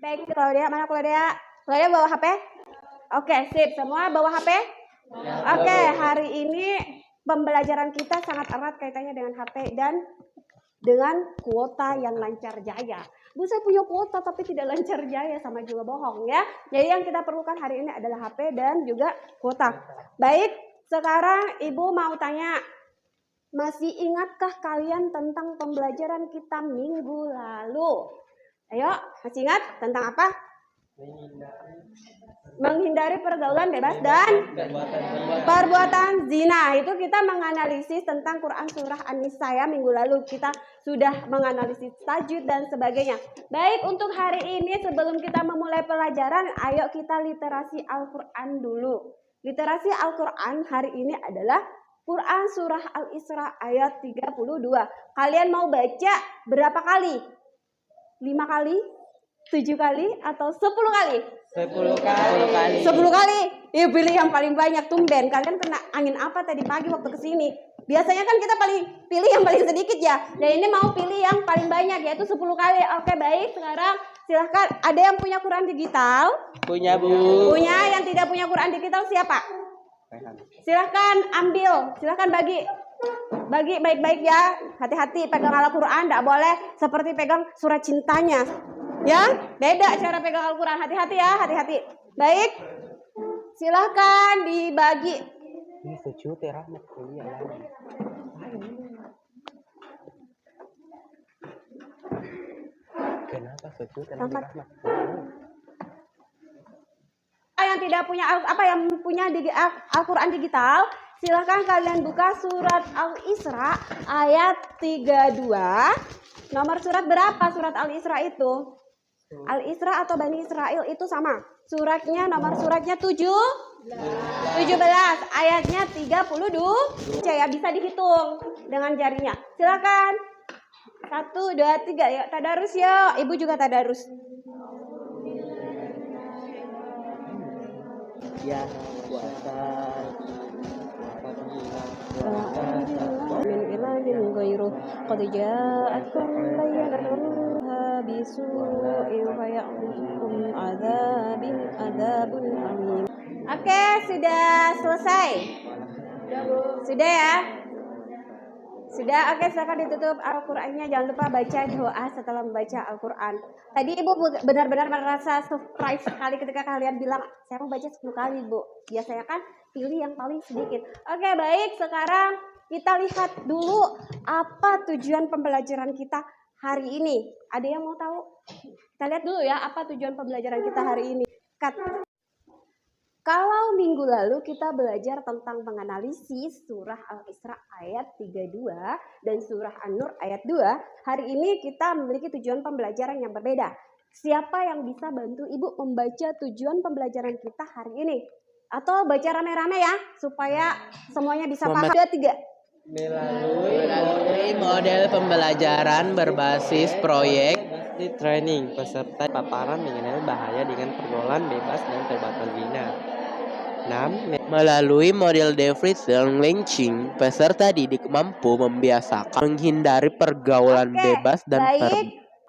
Baik, Claudia, mana Claudia? Claudia bawa HP? Oke, sip. Semua bawa HP? Oke, hari ini pembelajaran kita sangat erat kaitannya dengan HP dan dengan kuota yang lancar jaya. Bu, saya punya kuota tapi tidak lancar jaya, sama juga bohong ya. Jadi yang kita perlukan hari ini adalah HP dan juga kuota. Baik, sekarang Ibu mau tanya, masih ingatkah kalian tentang pembelajaran kita minggu lalu? Ayo, masih ingat tentang apa? Menghindari pergaulan bebas dan perbuatan zina. Itu kita menganalisis tentang Quran surah An-Nisa ya. Minggu lalu kita sudah menganalisis tajwid dan sebagainya. Baik, untuk hari ini sebelum kita memulai pelajaran, ayo kita literasi Al-Quran dulu. Literasi Al-Quran hari ini adalah Quran surah Al-Isra ayat 32. Kalian mau baca berapa kali? 5 kali? 7 kali? Atau 10 kali? 10 kali. 10 kali. Ya, pilih yang paling banyak. Tumben kalian kena angin apa tadi pagi waktu kesini? Biasanya kan kita pilih yang paling sedikit ya. Dan ini mau pilih yang paling banyak, yaitu 10 kali. Oke, baik. Sekarang silahkan. Ada yang punya Quran digital? Punya, Bu. Punya. Yang tidak punya Quran digital siapa? Silahkan ambil. Silahkan bagi. Bagi baik-baik ya. Hati-hati pegang Al-Quran. Tidak boleh seperti pegang surat cintanya. Ya, beda cara pegang Al-Quran. Hati-hati ya, hati-hati. Baik, silahkan dibagi. Ini sejuta rahmat kuliah lagi. Kenapa sejuta rahmat? Yang tidak punya yang punya Al-Quran digital, silahkan kalian buka surat Al-Isra ayat 32. Nomor surat berapa surat Al-Isra itu? Al-Isra atau Bani Israel itu sama. Nomor suratnya 17, ayatnya 32. Ya, bisa dihitung dengan jarinya. Silakan. 1, 2, 3. Yuk, tadarus ya. Ibu juga tadarus. Ya, puasa. Min ilahin ghairuh qad ja'atkum bayyinatun bisu'in fa ya'khudhukum adzabun alim. Oke, sudah selesai. Sudah ya? Sudah, oke, silakan ditutup Al-Qur'annya. Jangan lupa baca doa setelah membaca Al-Qur'an. Tadi Ibu benar-benar merasa surprise sekali ketika kalian bilang, saya mau baca 10 kali, Bu. Biasanya kan pilih yang paling sedikit. Oke, baik. Sekarang kita lihat dulu apa tujuan pembelajaran kita hari ini. Ada yang mau tahu? Kita lihat dulu ya, apa tujuan pembelajaran kita hari ini. Kalau minggu lalu kita belajar tentang menganalisis surah Al-Isra ayat 32 dan surah An-Nur ayat 2, hari ini kita memiliki tujuan pembelajaran yang berbeda. Siapa yang bisa bantu Ibu membaca tujuan pembelajaran kita hari ini? Atau baca rame-rame ya, supaya semuanya bisa paham. 2, 3. Melalui model pembelajaran berbasis proyek training, peserta paparan mengenai bahaya dengan pergaulan bebas dan perbuatan zina. 6. Melalui model Davidson Lynching, peserta didik mampu membiasakan menghindari pergaulan bebas dan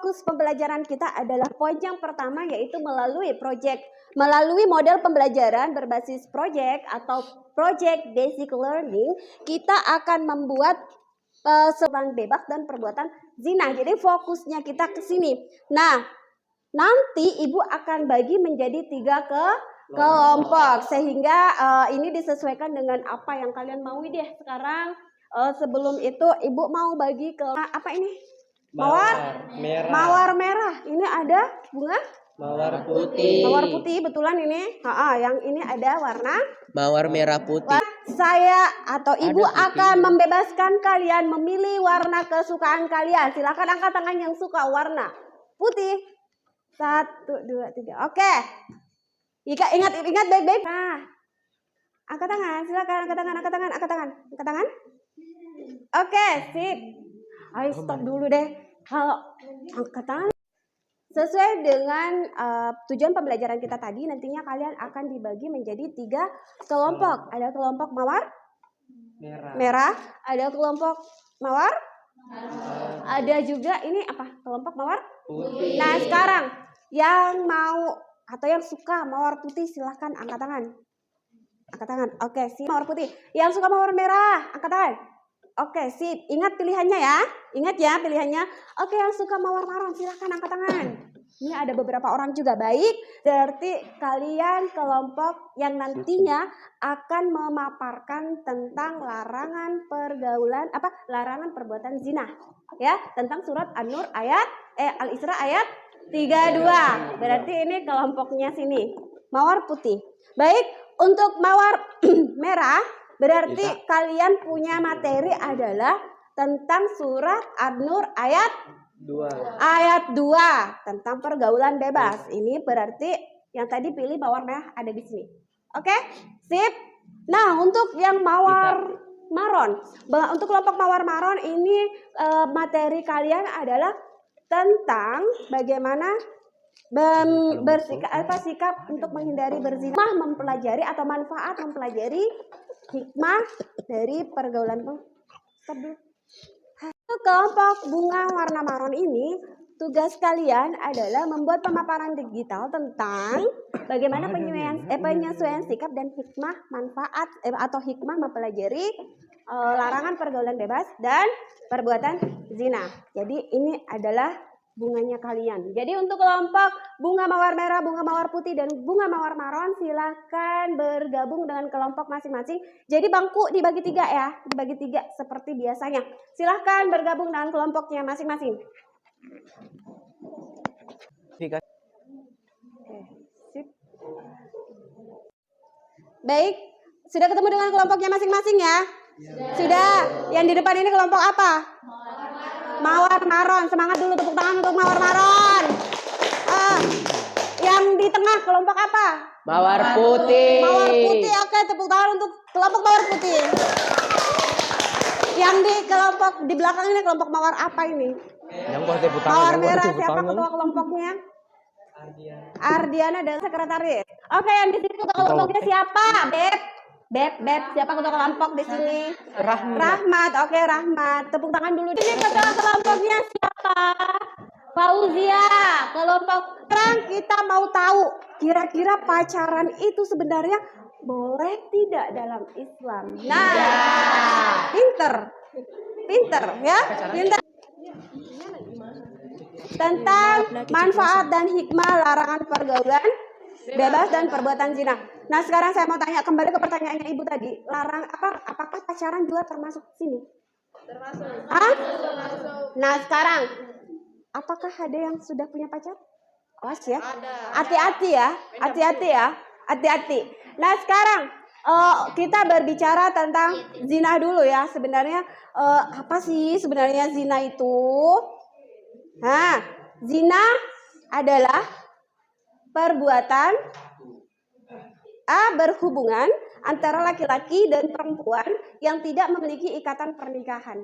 Fokus pembelajaran kita adalah poin yang pertama, yaitu melalui model pembelajaran berbasis project atau project basic learning, kita akan membuat pergaulan bebas dan perbuatan zina. Jadi fokusnya kita ke sini. Nah, nanti Ibu akan bagi menjadi 3 kelompok, sehingga ini disesuaikan dengan apa yang kalian mau deh. Sekarang sebelum itu Ibu mau bagi ke apa ini? Mawar merah. Ini ada bunga mawar putih. Mawar putih, betulan ini. Yang ini ada warna mawar merah putih. Saya atau Ibu akan membebaskan kalian memilih warna kesukaan kalian. Silakan angkat tangan yang suka warna putih. 1, 2, 3. Oke. Ingat baik-baik. Nah, angkat tangan, silakan angkat tangan. Oke, sip. Ayo stop dulu deh. Kalau angkat tangan sesuai dengan tujuan pembelajaran kita tadi, nantinya kalian akan dibagi menjadi 3 kelompok. Ada kelompok mawar merah, ada kelompok mawar, ada juga ini apa? Kelompok mawar putih. Nah, sekarang Yang mau atau yang suka mawar putih silahkan angkat tangan. Angkat tangan. Oke, sip. Mawar putih. Yang suka mawar merah, angkat tangan. Oke, sip. Ingat pilihannya ya. Ingat ya pilihannya. Oke, yang suka mawar marun silahkan angkat tangan. Ini ada beberapa orang juga. Baik, berarti kalian kelompok yang nantinya akan memaparkan tentang larangan pergaulan larangan perbuatan zina. Ya, tentang surat An-Nur Al-Isra ayat 32. Berarti ini kelompoknya sini. Mawar putih. Baik, untuk mawar merah berarti kalian punya materi adalah tentang surat An-Nur ayat 2 tentang pergaulan bebas. Ini berarti yang tadi pilih mawar merah ada di sini. Oke? Sip. Nah, untuk yang mawar maron, untuk kelompok mawar maron ini materi kalian adalah tentang bagaimana sikap untuk menghindari berzina, mempelajari atau manfaat mempelajari hikmah dari pergaulan. Kelompok bunga warna maron ini tugas kalian adalah membuat pemaparan digital tentang bagaimana penyesuaian sikap dan hikmah manfaat atau hikmah mempelajari larangan pergaulan bebas dan perbuatan zina. Jadi ini adalah bunganya kalian. Jadi untuk kelompok bunga mawar merah, bunga mawar putih, dan bunga mawar maron silakan bergabung dengan kelompok masing-masing. Jadi bangku dibagi 3 ya, dibagi 3 seperti biasanya. Silahkan bergabung dengan kelompoknya masing-masing. Oke, sip. Baik, sudah ketemu dengan kelompoknya masing-masing ya? Sudah. Yang di depan ini kelompok apa? Mawar maron. Semangat dulu, tepuk tangan untuk mawar maron. Yang di tengah kelompok apa? Mawar putih. Mawar putih. Oke, tepuk tangan untuk kelompok mawar putih. Yang di kelompok di belakang ini kelompok mawar apa ini? Mawar merah. Siapa ketua kelompoknya? Ardiana dan sekretaris. Oke, yang di sini ketua kelompoknya siapa? Beb, siapa ketua kelompok di sini? Rahmat. Oke, Rahmat. Tepuk tangan dulu. Ini ketua kelompoknya siapa? Fauzia. Kelompok. Sekarang kita mau tahu kira-kira pacaran itu sebenarnya boleh tidak dalam Islam. Nah, pinter ya, pinter. Tentang manfaat dan hikmah larangan pergaulan bebas dan perbuatan zina. Nah, sekarang saya mau tanya kembali ke pertanyaannya Ibu tadi. Apakah pacaran juga termasuk sini? Termasuk. Nah, sekarang apakah ada yang sudah punya pacar? Awas ya. Hati-hati ya. Hati-hati. Nah, sekarang kita berbicara tentang zina dulu ya. Sebenarnya apa sih sebenarnya zina itu? Nah, zina adalah perbuatan berhubungan antara laki-laki dan perempuan yang tidak memiliki ikatan pernikahan.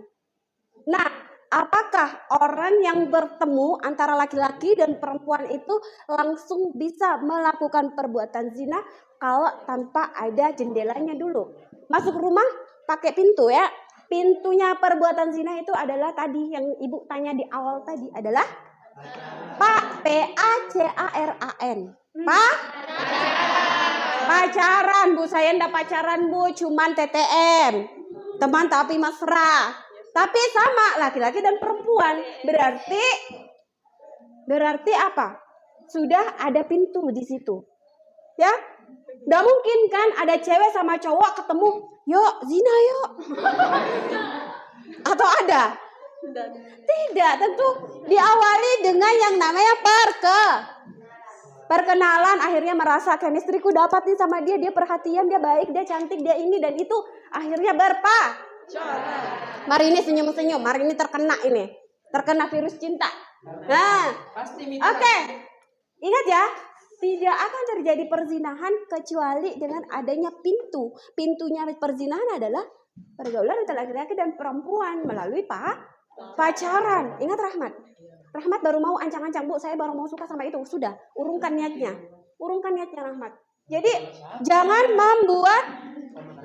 Nah, apakah orang yang bertemu antara laki-laki dan perempuan itu langsung bisa melakukan perbuatan zina kalau tanpa ada jendelanya dulu? Masuk rumah pakai pintu ya. Pintunya perbuatan zina itu adalah tadi yang Ibu tanya di awal tadi adalah PACARAN. Pacaran, Bu. Saya enggak pacaran, Bu. Cuman TTM. Teman tapi mesra. Tapi sama laki-laki dan perempuan. Berarti apa? Sudah ada pintu di situ. Ya? Nggak mungkin kan ada cewek sama cowok ketemu, yuk zina yuk. Atau ada? Tidak, tentu diawali dengan yang namanya perkenalan. Akhirnya merasa chemistry-ku dapat nih sama dia perhatian, dia baik, dia cantik, dia ini dan itu. Akhirnya Mari ini senyum-senyum, mari ini terkena virus cinta. Nah, oke. Ingat ya, tidak akan terjadi perzinahan kecuali dengan adanya pintu. Pintunya perzinahan adalah pergaulan antara laki-laki dan perempuan melalui pacaran. Ingat Rahmat. Rahmat baru mau ancang-ancang, Bu, saya baru mau suka sama itu. Sudah, urungkan niatnya Rahmat. Jadi jangan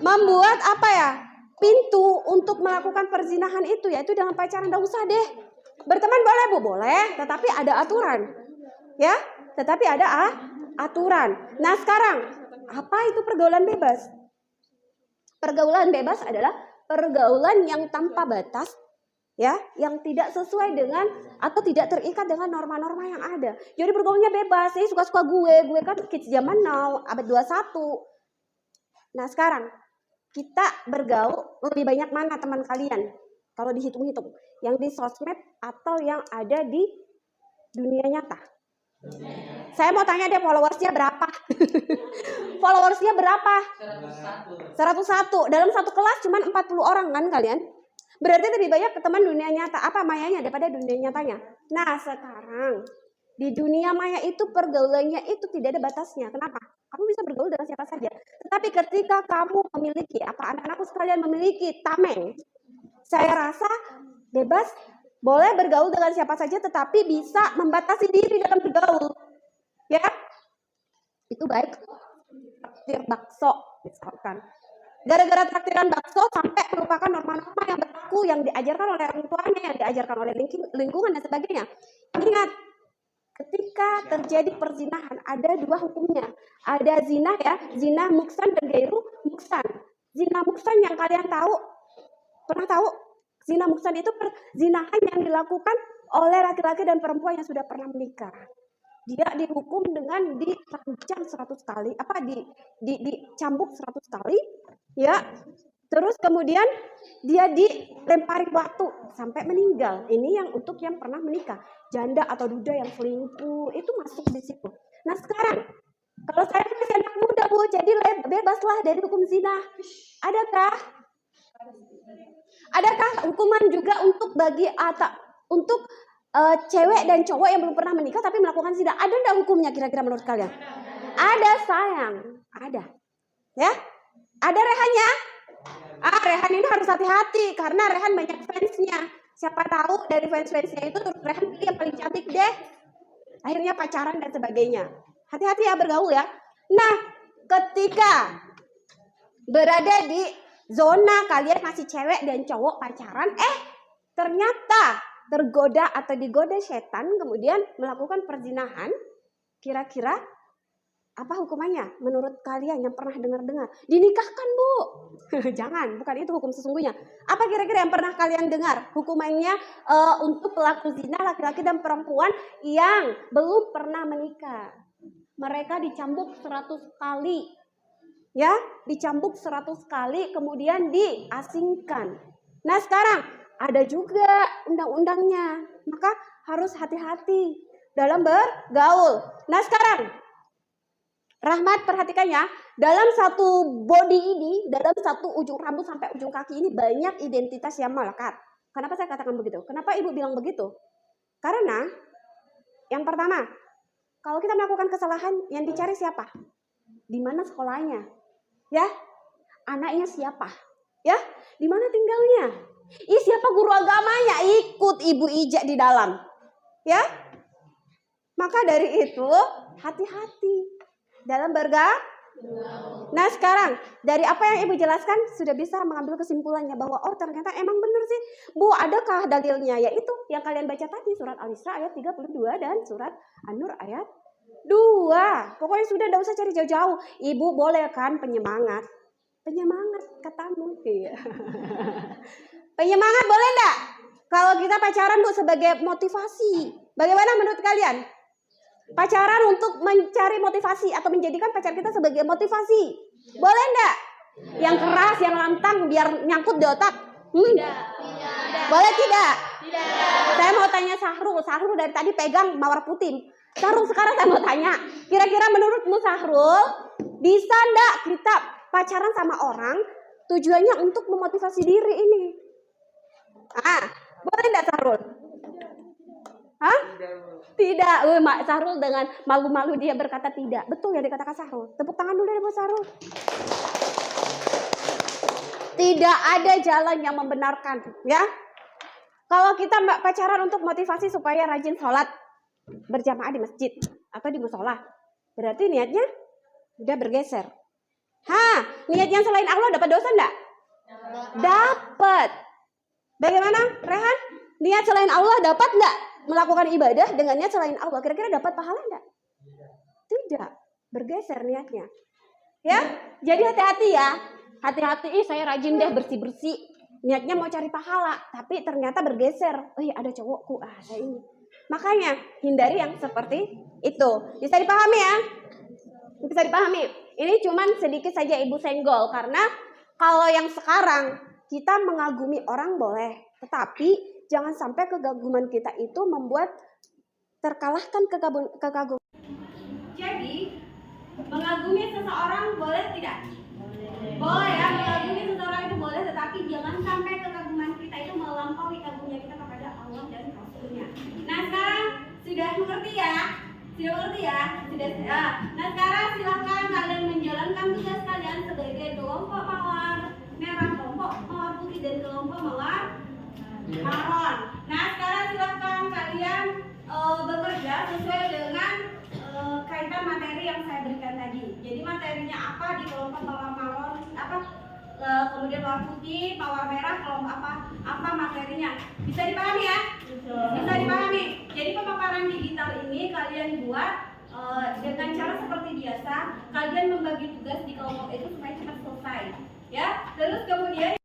membuat pintu untuk melakukan perzinahan itu yaitu dengan pacaran. Enggak usah deh. Berteman boleh, Bu, boleh, tetapi ada aturan. Ya. tetapi ada aturan. Nah sekarang, apa itu pergaulan bebas? Pergaulan bebas adalah pergaulan yang tanpa batas, ya, yang tidak sesuai dengan atau tidak terikat dengan norma-norma yang ada. Jadi bergaulnya bebas, ini suka-suka gue kan kids zaman now, abad 21. Nah sekarang, kita bergaul lebih banyak mana teman kalian? Kalau dihitung-hitung, yang di sosmed atau yang ada di dunia nyata? Saya mau tanya deh, followersnya berapa? Followersnya berapa? 101. Dalam satu kelas cuma 40 orang kan kalian? Berarti lebih banyak ke teman dunia nyata. Apa mayanya daripada dunia nyatanya? Nah sekarang, di dunia maya itu pergaulannya itu tidak ada batasnya. Kenapa? Kamu bisa bergaul dengan siapa saja. Tetapi ketika kamu memiliki, apa anak-anakku sekalian memiliki tameng, saya rasa bebas, boleh bergaul dengan siapa saja, tetapi bisa membatasi diri dalam bergaul. Ya, itu baik. Traktir bakso, misalkan. Gara-gara traktiran bakso sampai melupakan norma-norma yang berlaku, yang diajarkan oleh orang tuanya, yang diajarkan oleh lingkungan dan sebagainya. Ingat, ketika terjadi perzinahan ada dua hukumnya. Ada zina ya, zina muksan dan gairu muksan. Zina muksan yang kalian tahu, pernah tahu? Zina muksan itu perzinahan yang dilakukan oleh laki-laki dan perempuan yang sudah pernah menikah. Dia dihukum dengan dirancang 100 kali, dicambuk 100 kali, ya. Terus kemudian dia dilempari batu sampai meninggal. Ini yang untuk yang pernah menikah. Janda atau duda yang selingkuh itu masuk di situ. Nah sekarang, kalau saya masih anak muda Bu, jadi bebaslah dari hukum zina. Adakah hukuman juga untuk cewek dan cowok yang belum pernah menikah tapi melakukan zina? Ada enggak hukumnya kira-kira menurut kalian? Ada sayang, ada. Ya? Ada rehannya? Rehan ini harus hati-hati karena Rehan banyak fansnya. Siapa tahu dari fans-fansnya itu Rehan pilih yang paling cantik deh. Akhirnya pacaran dan sebagainya. Hati-hati ya bergaul ya. Nah, ketika berada di zona kalian masih cewek dan cowok pacaran, ternyata tergoda atau digoda setan kemudian melakukan perzinahan, kira-kira apa hukumannya menurut kalian yang pernah dengar-dengar? Dinikahkan Bu. Jangan, bukan itu hukum sesungguhnya. Apa kira-kira yang pernah kalian dengar hukumannya untuk pelaku zina laki-laki dan perempuan yang belum pernah menikah? Mereka dicambuk 100 kali. Ya, dicambuk 100 kali kemudian diasingkan. Nah sekarang ada juga undang-undangnya, maka harus hati-hati dalam bergaul. Nah sekarang Rahmat perhatikan ya, dalam satu body ini, dalam satu ujung rambut sampai ujung kaki ini banyak identitas yang melekat. Kenapa saya katakan begitu? Kenapa ibu bilang begitu? Karena yang pertama, kalau kita melakukan kesalahan yang dicari siapa? Di mana sekolahnya? Ya, anaknya siapa? Ya, di mana tinggalnya? Siapa guru agamanya? Ikut ibu ijak di dalam. Ya, maka dari itu hati-hati dalam bergaul. Nah sekarang dari apa yang ibu jelaskan sudah bisa mengambil kesimpulannya bahwa oh ternyata emang benar sih Bu, adakah dalilnya? Yaitu yang kalian baca tadi, surat Al-Isra ayat 32 dan surat An-Nur ayat 2. Pokoknya sudah, tidak usah cari jauh-jauh. Ibu boleh kan penyemangat katamu. Iya. Penyemangat boleh enggak? Kalau kita pacaran Bu sebagai motivasi, bagaimana menurut kalian? Pacaran untuk mencari motivasi atau menjadikan pacar kita sebagai motivasi, boleh enggak? Yang keras, yang lantang biar nyangkut di otak. Boleh tidak? Saya mau tanya Sahrul dari tadi pegang mawar putih. Sahrul, sekarang saya mau tanya, kira-kira menurutmu Sahrul, bisa enggak kita pacaran sama orang tujuannya untuk memotivasi diri ini? Boleh enggak Sahrul? Tidak. Sahrul dengan malu-malu dia berkata tidak. Betul yang dikatakan Sahrul. Tepuk tangan dulu buat Sahrul. Tidak ada jalan yang membenarkan, ya. Kalau kita pacaran untuk motivasi supaya rajin sholat berjamaah di masjid atau di musola, berarti niatnya udah bergeser. Niatnya selain Allah dapat dosa enggak? Dapat. Bagaimana, Rehan? Niat selain Allah dapat enggak? Melakukan ibadah dengan niat selain Allah, kira-kira dapat pahala enggak? tidak bergeser niatnya. Ya, jadi hati-hati ya. Hati-hati, saya rajin deh bersih-bersih. Niatnya mau cari pahala, tapi ternyata bergeser. Oh iya, ada cowokku, saya ini. Makanya hindari yang seperti itu. Bisa dipahami ya? Bisa dipahami. Ini cuman sedikit saja Ibu senggol, karena kalau yang sekarang kita mengagumi orang boleh, tetapi jangan sampai kegaguman kita itu membuat terkalahkan kekaguman. Jadi mengagumi seseorang boleh tidak? Boleh ya, mengagumi seseorang itu boleh, tetapi jangan sampai kekaguman kita itu melampaui kagumnya kita kepada Allah dan Rasulnya. Nah sekarang sudah mengerti ya? Sudah mengerti ya? Sudah. Nah sekarang silahkan kalian menjalankan tugas kalian sebagai kelompok mawar merah, kelompok mawar putih, dan kelompok mawar maron. Nah sekarang silahkan kalian bekerja sesuai dengan kaitan materi yang saya berikan tadi. Jadi materinya apa di kelompok mawar maron, kemudian mawar putih, mawar merah, kelompok apa materinya. Bisa dipahami ya? Bisa dipahami. Jadi pemaparan digital ini kalian buat dengan cara seperti biasa. Kalian membagi tugas di kelompok itu supaya cepat selesai. Ya. Terus kemudian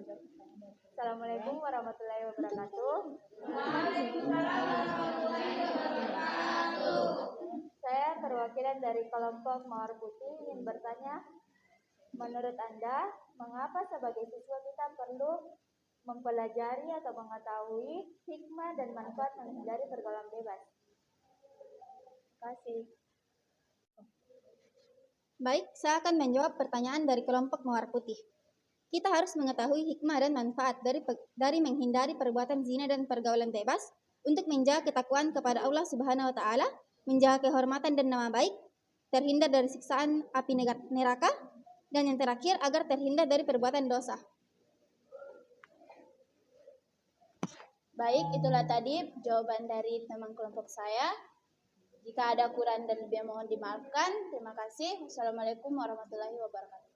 Assalamualaikum warahmatullahi wabarakatuh. Saya perwakilan dari kelompok Mawar Putih ingin bertanya, menurut Anda, mengapa sebagai siswa kita perlu mempelajari atau mengetahui hikmah dan manfaat menghindari pergaulan bebas? Terima kasih. Baik, saya akan menjawab pertanyaan dari kelompok Mawar Putih. Kita harus mengetahui hikmah dan manfaat dari menghindari perbuatan zina dan pergaulan bebas untuk menjaga ketakwaan kepada Allah Subhanahu wa taala, menjaga kehormatan dan nama baik, terhindar dari siksaan api neraka, dan yang terakhir agar terhindar dari perbuatan dosa. Baik, itulah tadi jawaban dari teman kelompok saya. Jika ada kurang dan lebih mohon dimaafkan. Terima kasih. Wassalamualaikum warahmatullahi wabarakatuh.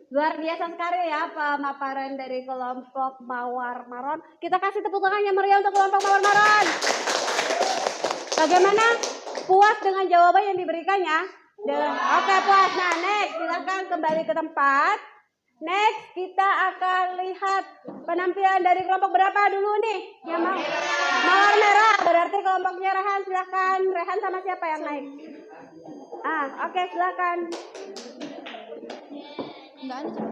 Luar biasa sekali ya pemaparan dari kelompok Mawar Maron. Kita kasih tepuk tangan yang meriah untuk kelompok Mawar Maron. Bagaimana? Puas dengan jawaban yang diberikannya? Oke, puas. Nah, next. Silakan kembali ke tempat. Next, kita akan lihat penampilan dari kelompok berapa dulu nih? Yang Mawar Merah. Berarti kelompoknya Rehan. Silakan. Rehan sama siapa yang naik? Oke, silakan. Enggak ada.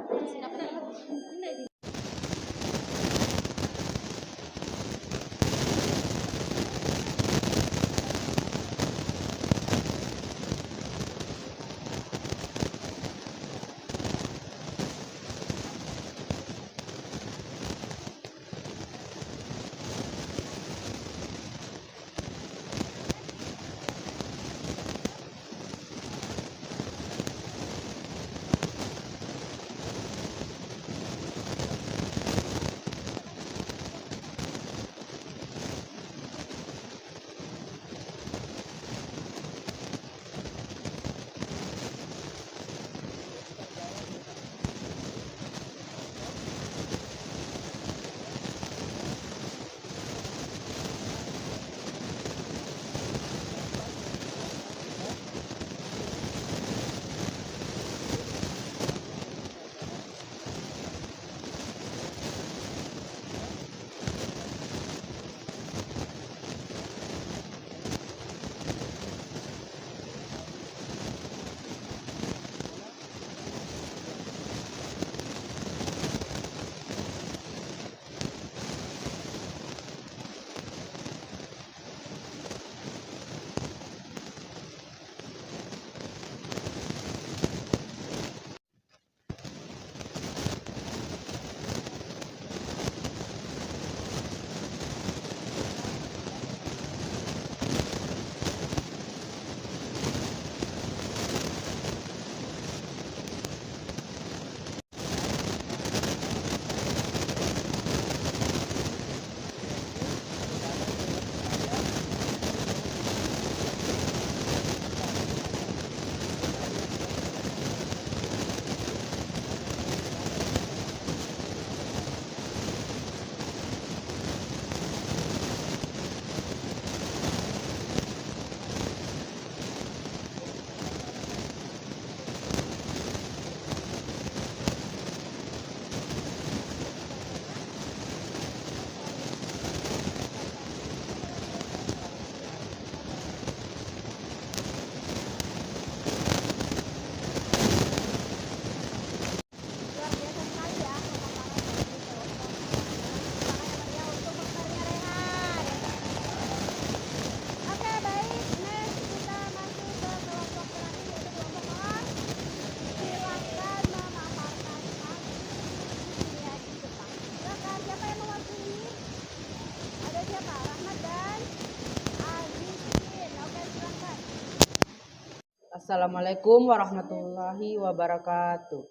Assalamualaikum warahmatullahi wabarakatuh.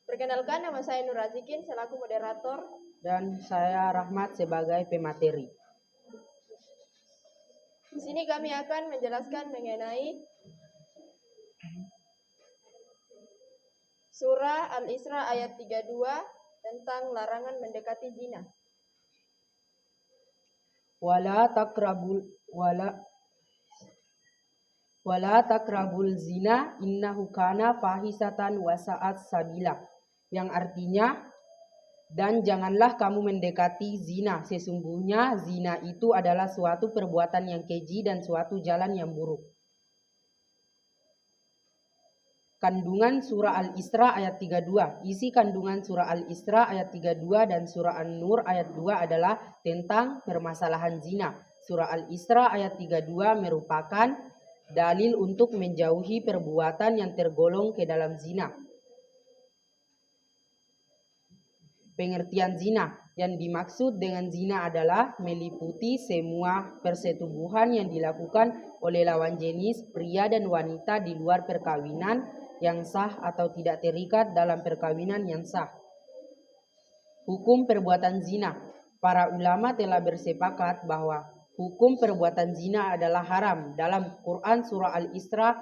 Perkenalkan, nama saya Nur Razikin selaku moderator. Dan saya Rahmat sebagai pemateri. Di sini kami akan menjelaskan mengenai Surah Al-Isra ayat 32 tentang larangan mendekati zina. wala takrabul zina innahu kana fahisatan wa sa'at sabila, yang artinya, dan janganlah kamu mendekati zina, sesungguhnya zina itu adalah suatu perbuatan yang keji dan suatu jalan yang buruk. Kandungan surah Al-Isra ayat 32. Isi kandungan surah Al-Isra ayat 32 dan surah An-Nur ayat 2 adalah tentang permasalahan zina. Surah Al-Isra ayat 32 merupakan dalil untuk menjauhi perbuatan yang tergolong ke dalam zina. Pengertian zina yang dimaksud dengan zina adalah meliputi semua persetubuhan yang dilakukan oleh lawan jenis pria dan wanita di luar perkawinan yang sah atau tidak terikat dalam perkawinan yang sah. Hukum perbuatan zina. Para ulama telah bersepakat bahwa hukum perbuatan zina adalah haram. Dalam Quran surah Al-Isra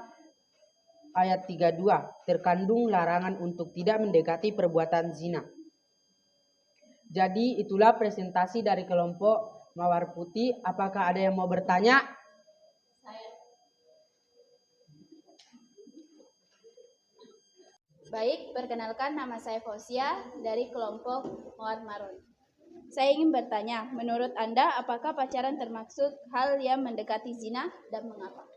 ayat 32 terkandung larangan untuk tidak mendekati perbuatan zina. Jadi itulah presentasi dari kelompok Mawar Putih. Apakah ada yang mau bertanya? Baik, perkenalkan nama saya Fausia dari kelompok Mawar Marun. Saya ingin bertanya, menurut Anda apakah pacaran termaksud hal yang mendekati zina dan mengapa?